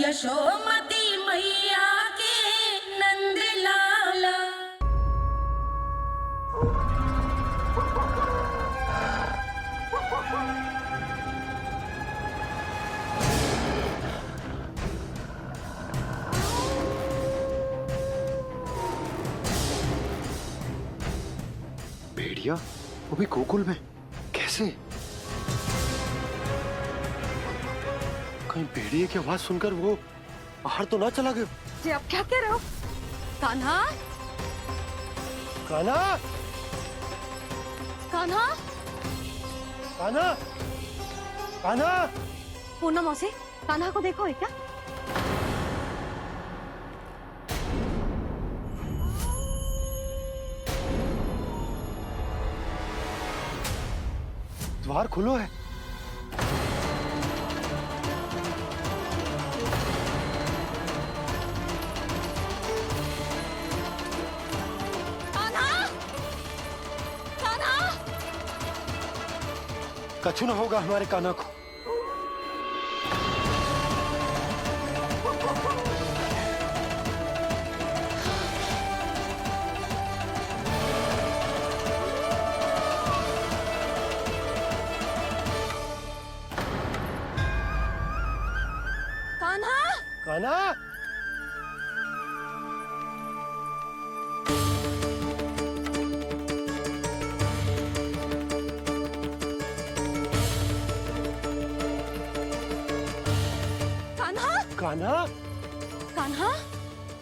यशोमती मैया के नंद लाला। भेड़िया वो भी गोकुल में कैसे? कहीं भेड़िए की आवाज सुनकर वो बाहर तो ना चला गया? जी आप क्या कह रहे हो? कान्हा, कान्हा, कान्हा, कान्हा, कान्हा। पूनम मौसी, कान्हा को देखो है क्या? द्वार खुलो है। कछु ना होगा हमारे कान्हा को। कान्हा, कान्हा, कान्हा, कान्हा,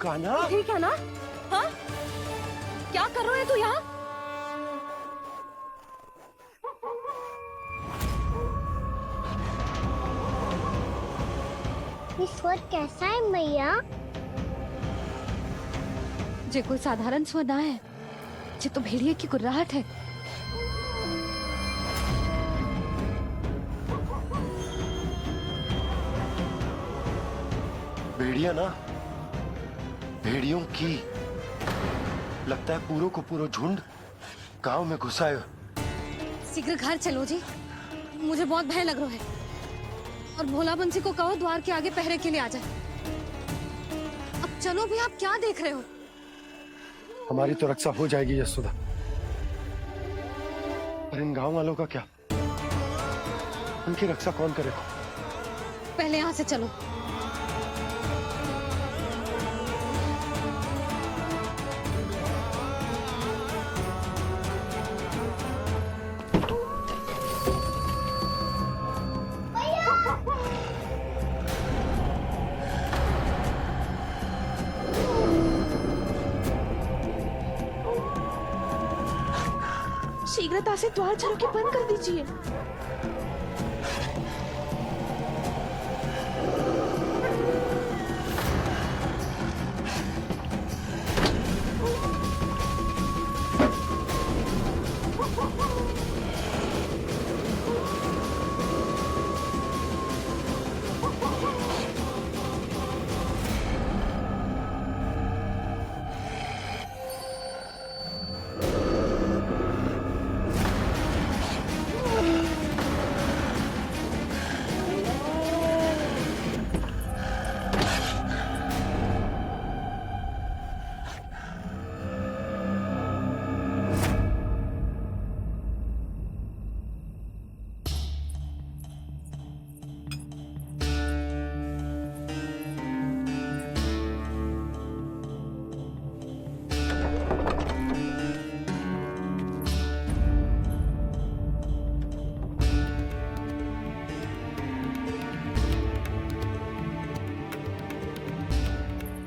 कान्हा। ठीक है ना? हाँ? क्या कर रहे हो तू यहाँ? ये स्वर कैसा है मैया? जे कोई साधारण स्वर ना है, जे तो भेड़िए की गुर्राहट है। भेड़िया ना, भेड़ियों की लगता है पूरो को पूरो झुंड गांव में घुसा है। शीघ्र घर चलो जी, मुझे बहुत भय लग रहा है। और भोला बंसी को कहो द्वार के आगे पहरे के लिए आ जाए। अब चलो भी, आप क्या देख रहे हो? हमारी तो रक्षा हो जाएगी यशोदा, पर इन गांव वालों का क्या? उनकी रक्षा कौन करेगा? पहले यहाँ से चलो। शीघ्रता से द्वार झरोके बंद कर दीजिए।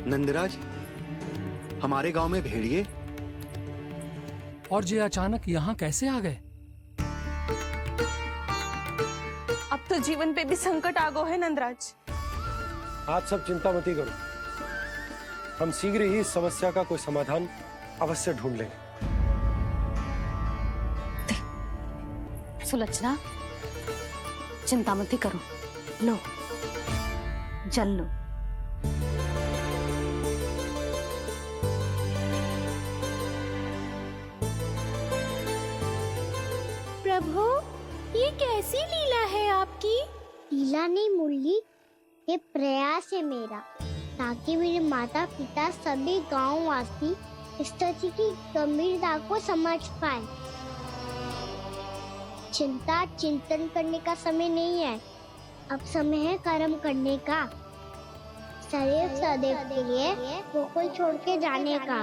नंदराज, हमारे गांव में भेड़िए और ये अचानक यहाँ कैसे आ गए? अब तो जीवन पे भी संकट आ गो है नंदराज। आप सब चिंता मत करो, हम शीघ्र ही इस समस्या का कोई समाधान अवश्य ढूंढ लेंगे। सुलक्षणा, चिंता मत करो, लो जल लो। प्रभु, ये कैसी लीला है आपकी? लीला नहीं मुरली, ये प्रयास है मेरा, ताकि मेरे माता पिता सभी गांव वासी स्थिति की गंभीरता को समझ पाए। चिंता चिंतन करने का समय नहीं है, अब समय है कर्म करने का, सदैव सदैव के लिए गोकुल छोड़ के जाने का।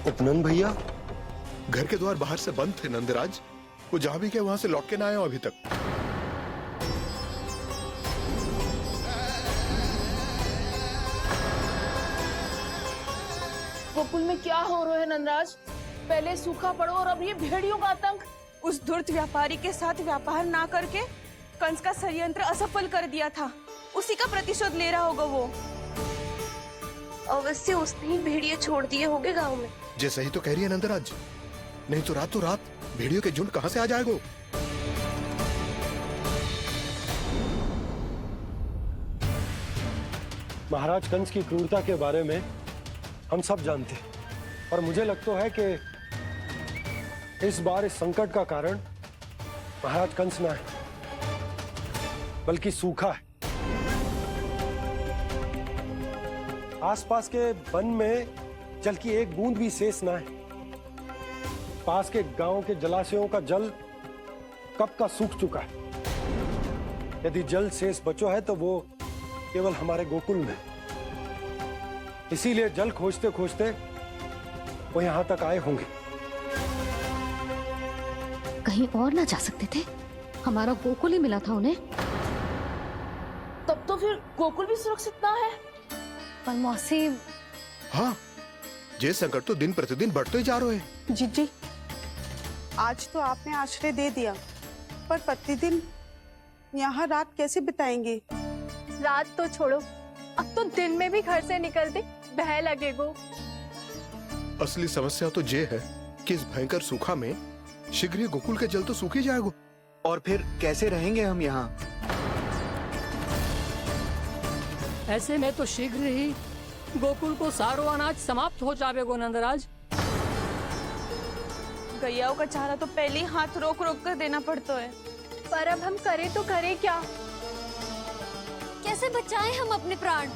उपनंद भैया, घर के द्वार बाहर से बंद थे नंदराज। वो जहां भी गए वहां से लौट के ना आए हो अभी तक। गोकुल में क्या हो रहा है नंदराज? पहले सूखा पड़ो और अब ये भेड़ियों का आतंक। उस धूर्त व्यापारी के साथ व्यापार ना करके कंस का षड्यंत्र असफल कर दिया था, उसी का प्रतिशोध ले रहा होगा वो। अवश्य उसने ही भेड़िए छोड़ दिए होंगे गांव में। जैसे ही तो कह रही है नंदराज, नहीं तो रात भेड़ियों के झुंड कहां से आ जाएगा? महाराज कंस की क्रूरता के बारे में हम सब जानते हैं, और मुझे लगता है कि इस बार इस संकट का कारण महाराज कंस ना है, बल्कि सूखा है। आसपास के वन में जल की एक बूंद भी शेष ना है। पास के गांव के जलाशयों का जल कब का सूख चुका है। यदि जल शेष बचो है तो वो केवल हमारे गोकुल में। इसीलिए जल खोजते खोजते वो यहां तक आए होंगे। कहीं और ना जा सकते थे? हमारा गोकुल ही मिला था उन्हें। तब तो फिर गोकुल भी सुरक्षित ना है। पर मौसी, हाँ, ये संकट तो दिन प्रतिदिन बढ़ते ही जा रहे हैं। जीजी, आज तो आपने आश्रय दे दिया, पर प्रतिदिन यहाँ रात कैसे बिताएंगे? रात तो छोड़ो, अब तो दिन में भी घर से निकलते भय लगेगो। असली समस्या तो ये है कि इस भयंकर सूखा में शीघ्र ही गोकुल के जल तो सूख ही जाएगा। और फिर कैसे रहेंगे हम यहाँ? ऐसे में तो शीघ्र ही गोकुल को सारो अनाज समाप्त हो जाएगो नंदराज। गैयाओं का चारा तो पहले ही हाथ रोक रोक कर देना पड़ता है, पर अब हम करें तो करें क्या? कैसे बचाएं हम अपने प्राण?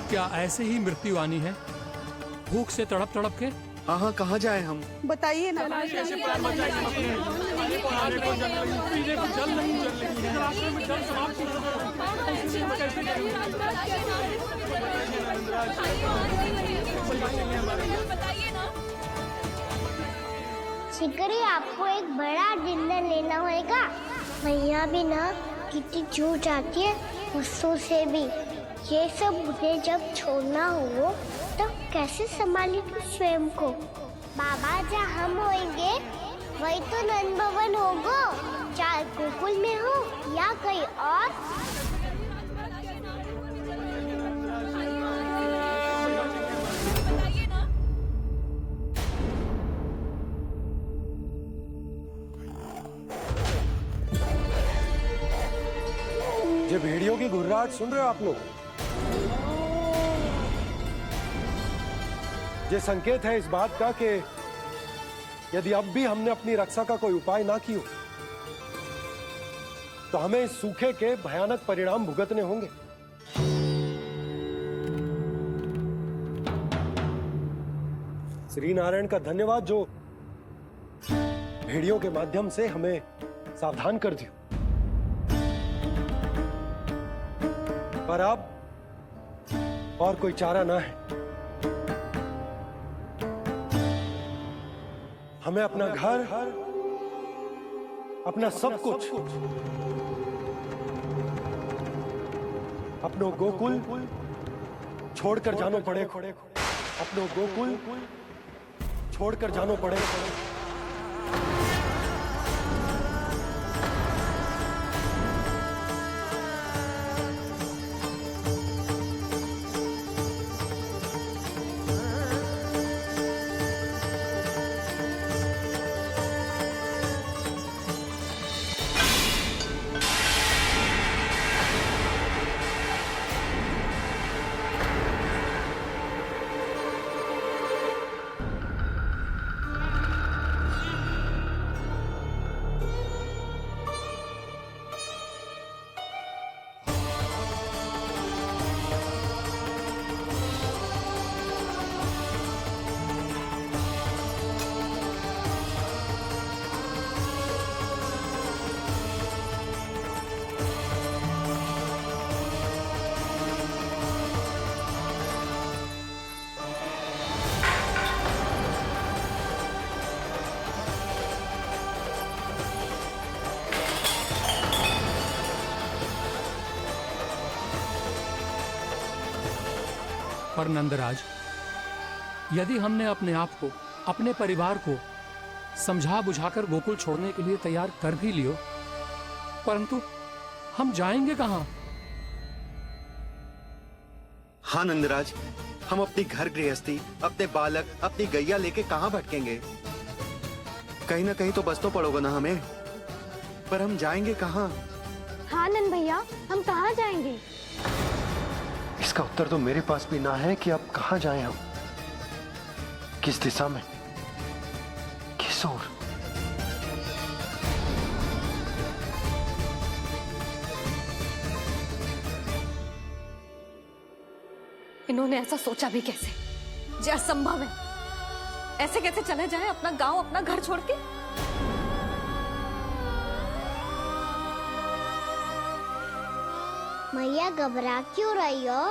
क्या ऐसे ही मृत्यु आनी है, भूख से तड़प तड़प के? हाँ, कहाँ जाए हम? बताइए ना। शीघ्र ही आपको एक बड़ा निर्णय लेना होगा। मैया भी ना कितनी जूझ जाती है गुस्सों से भी। ये सब मुझे जब छोड़ना हो तो कैसे संभाली तू स्वयं को? बाबा जहाँ हम होंगे वही तो नंद भवन होगा, चाहे गोकुल में हो या कहीं और। ये भेड़ियों की घुर्राहट सुन रहे हो आप लोग? ये संकेत है इस बात का कि यदि अब भी हमने अपनी रक्षा का कोई उपाय ना किया तो हमें इस सूखे के भयानक परिणाम भुगतने होंगे। श्री नारायण का धन्यवाद जो भेड़ियों के माध्यम से हमें सावधान कर दिया। पर अब और कोई चारा ना है। हमें अपना घर, अपना सब कुछ, अपनो गोकुल छोड़कर जानो पड़े। अपनो गोकुल छोड़कर जानो पड़े। पर नंदराज, यदि हमने अपने आप को, अपने परिवार को समझा बुझाकर गोकुल छोड़ने के लिए तैयार कर भी लियो, परंतु हम जाएंगे कहां? हाँ नंदराज, हम अपनी घर गृहस्थी, अपने बालक, अपनी गैया लेके कहाँ भटकेंगे? कहीं ना कहीं तो बस तो पड़ोगा ना हमें, पर हम जाएंगे कहाँ? हाँ नंद भैया, हम कहाँ जाएंगे? इसका उत्तर तो मेरे पास भी ना है कि अब कहाँ जाएं हम, किस दिशा में, किस ओर। इन्होंने ऐसा सोचा भी कैसे? जो असंभव है। ऐसे कैसे चले जाए अपना गांव, अपना घर छोड़ के? मैया घबरा क्यों रही हो?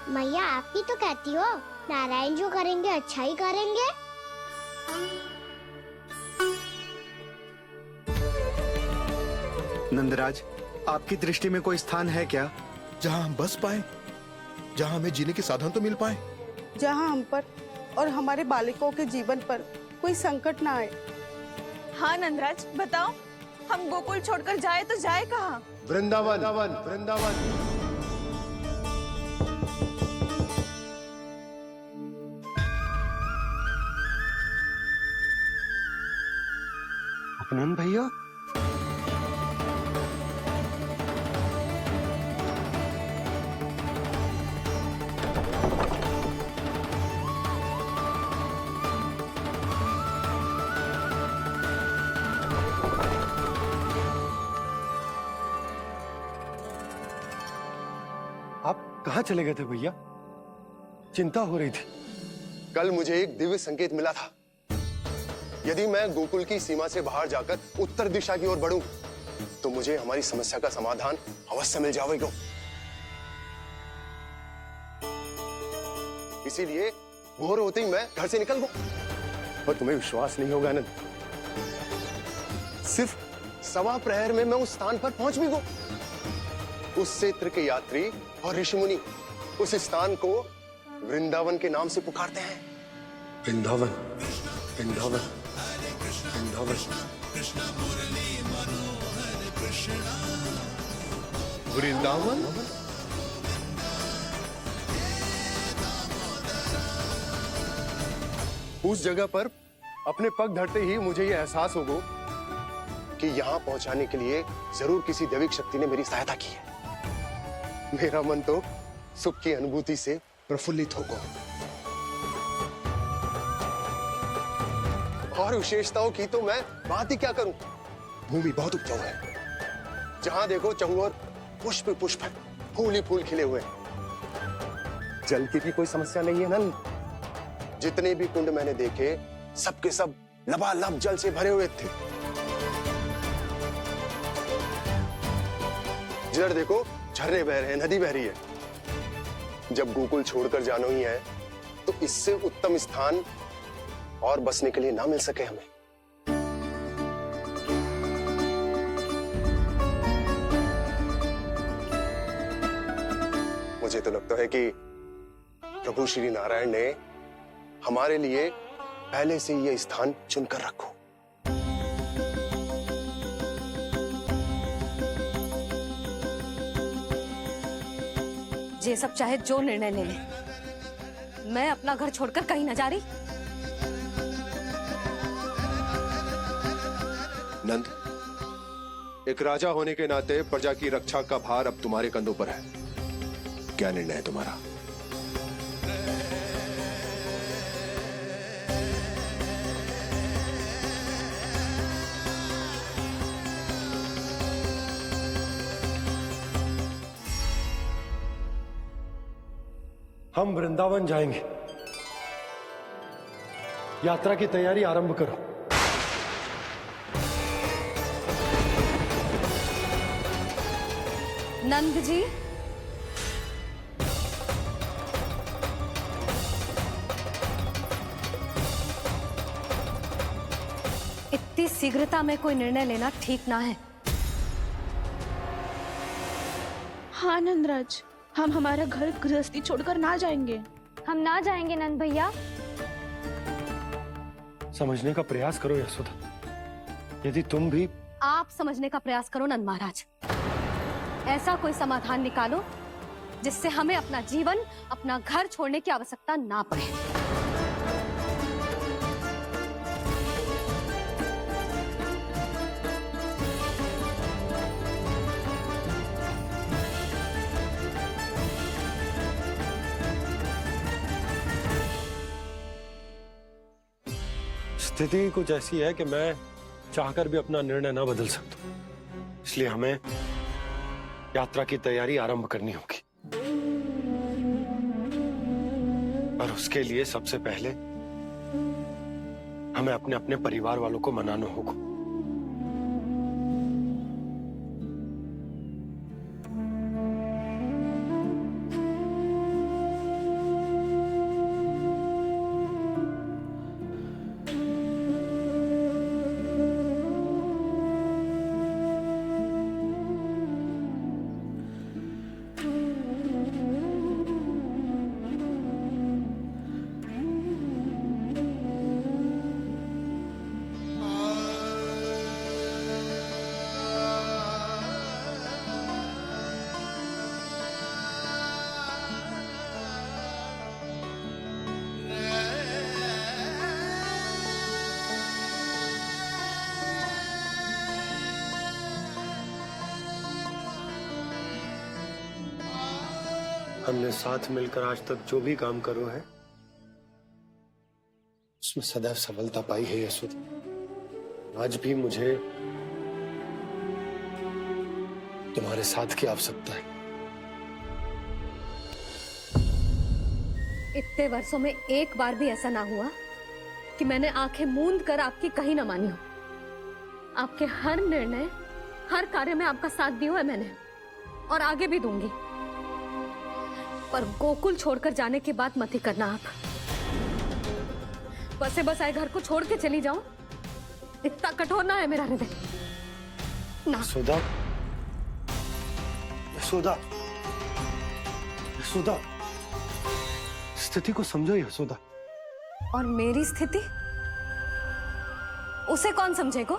मैया आप ही तो कहती हो नारायण जो करेंगे अच्छा ही करेंगे। नंदराज, आपकी दृष्टि में कोई स्थान है क्या जहाँ हम बस पाए, जहाँ हमें जीने के साधन तो मिल पाए, जहाँ हम पर और हमारे बालकों के जीवन पर कोई संकट ना आए। हाँ नंदराज, बताओ, हम गोकुल छोड़कर जाए तो जाए कहाँ? वृंदावन, वृंदावन। उपनंद भैया, आप कहाँ चले गए थे भैया? चिंता हो रही थी। कल मुझे एक दिव्य संकेत मिला था। यदि मैं गोकुल की सीमा से बाहर जाकर उत्तर दिशा की ओर बढ़ूं, तो मुझे हमारी समस्या का समाधान अवश्य मिल जाएगा। इसीलिए भोर होते ही मैं घर से निकल गया। और तुम्हें विश्वास नहीं होगा आनंद, सिर्फ 1.25 प्रहर में मैं उस स्थान पर पहुंच भी गया। उस क्षेत्र के यात्री और ऋषि मुनि उस स्थान को वृंदावन के नाम से पुकारते हैं। वृंदावन, वृंदावन, वृंदावन। वृंदावन। उस जगह पर अपने पग धरते ही मुझे यह एहसास होगा कि यहाँ पहुंचाने के लिए जरूर किसी दैविक शक्ति ने मेरी सहायता की है। मेरा मन तो सुख की अनुभूति से प्रफुल्लित होगा। और विशेषताओं की तो मैं बात ही क्या करूं। भूमि बहुत उपजाऊ है, जहां देखो चहुओर पुष्प पुष्प है, फूल ही फूल खिले हुए हैं। जल की भी कोई समस्या नहीं है नंद। जितने भी कुंड मैंने देखे, सबके सब लबालब जल से भरे हुए थे। जिधर देखो झरने बह रहे हैं, नदी बह रही है। जब गोकुल छोड़कर जाना ही है, तो इससे उत्तम स्थान और बसने के लिए ना मिल सके हमें। मुझे तो लगता है कि प्रभु श्री नारायण ने हमारे लिए पहले से यह स्थान चुनकर रखो। ये सब चाहे जो निर्णय ले ले, मैं अपना घर छोड़कर कहीं न जा रही। नंद, एक राजा होने के नाते प्रजा की रक्षा का भार अब तुम्हारे कंधों पर है। क्या निर्णय है तुम्हारा? हम वृंदावन जाएंगे। यात्रा की तैयारी आरंभ करो। नंद जी, इतनी शीघ्रता में कोई निर्णय लेना ठीक ना है। हाँ नंदराज, हम हमारा घर गृहस्थी छोड़कर ना जाएंगे। हम ना जाएंगे नंद भैया। समझने का प्रयास करो यशोदा। यदि तुम भी आप समझने का प्रयास करो नंद महाराज। ऐसा कोई समाधान निकालो जिससे हमें अपना जीवन, अपना घर छोड़ने की आवश्यकता ना पड़े। स्थिति कुछ ऐसी है कि मैं चाहकर भी अपना निर्णय न बदल सकता, इसलिए हमें यात्रा की तैयारी आरंभ करनी होगी। और उसके लिए सबसे पहले हमें अपने अपने परिवार वालों को मनाना होगा। हमने साथ मिलकर आज तक जो भी काम करो है उसमें सदैव सफलता पाई है यशोदा। आज भी मुझे तुम्हारे साथ की आवश्यकता है। इतने वर्षों में एक बार भी ऐसा ना हुआ कि मैंने आंखें मूंद कर आपकी कहीं ना मानी हो। आपके हर निर्णय, हर कार्य में आपका साथ दिया है मैंने, और आगे भी दूंगी। पर गोकुल छोड़कर जाने की बात मत ही करना आप। बसे बसाए घर को छोड़ के चली जाऊं, इतना कठोर ना है मेरा हृदय ना। यशोदा, यशोदा, यशोदा, स्थिति को समझो यशोदा। और मेरी स्थिति उसे कौन समझेगा?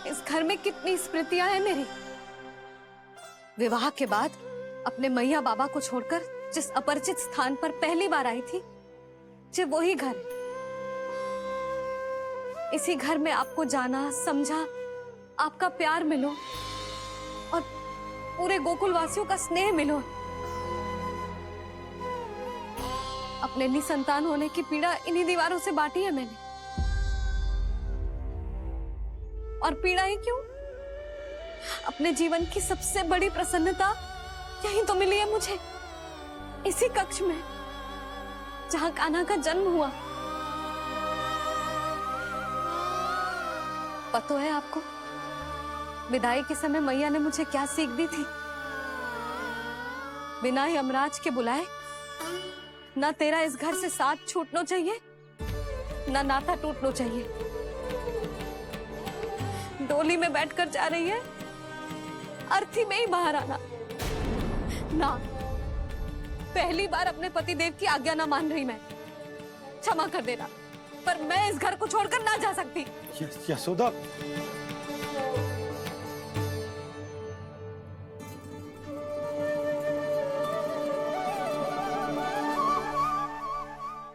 इस घर में कितनी स्मृतियां हैं मेरी। विवाह के बाद अपने मैया बाबा को छोड़कर जिस अपरिचित स्थान पर पहली बार आई थी, जो वही घर। इसी घर में आपको जाना, समझा, आपका प्यार मिलो और पूरे गोकुल वासियों का स्नेह मिलो। अपने निसंतान होने की पीड़ा इन्हीं दीवारों से बांटी है मैंने। और पीड़ा ही क्यों? अपने जीवन की सबसे बड़ी प्रसन्नता यहीं तो मिली है मुझे, इसी कक्ष में जहां कान्हा का जन्म हुआ। पता है आपको विदाई के समय मैया ने मुझे क्या सीख दी थी? बिना यमराज के बुलाए ना तेरा इस घर से साथ छूटना चाहिए, ना नाता टूटना चाहिए। डोली में बैठकर जा रही है, अर्थी में ही बाहर आना ना। पहली बार अपने पति देव की आज्ञा ना मान रही मैं, क्षमा कर देना, पर मैं इस घर को छोड़कर ना जा सकती। यशोदा,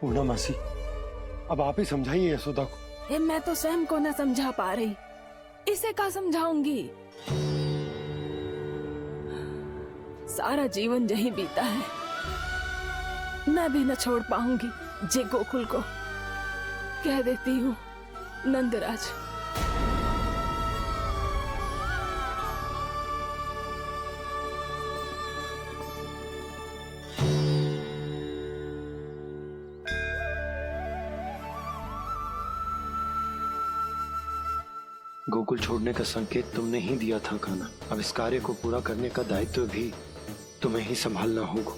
पूर्णा मासी, अब आप ही समझाइए यशोदा को। ये मैं तो स्वयं को न समझा पा रही, इसे क्या समझाऊंगी? सारा जीवन यही बीता है, मैं भी न छोड़ पाऊंगी जे गोकुल को। कह देती हूँ नंदराज। गोकुल छोड़ने का संकेत तुमने ही दिया था कान्हा। अब इस कार्य को पूरा करने का दायित्व भी तुम्हें ही संभालना होगा।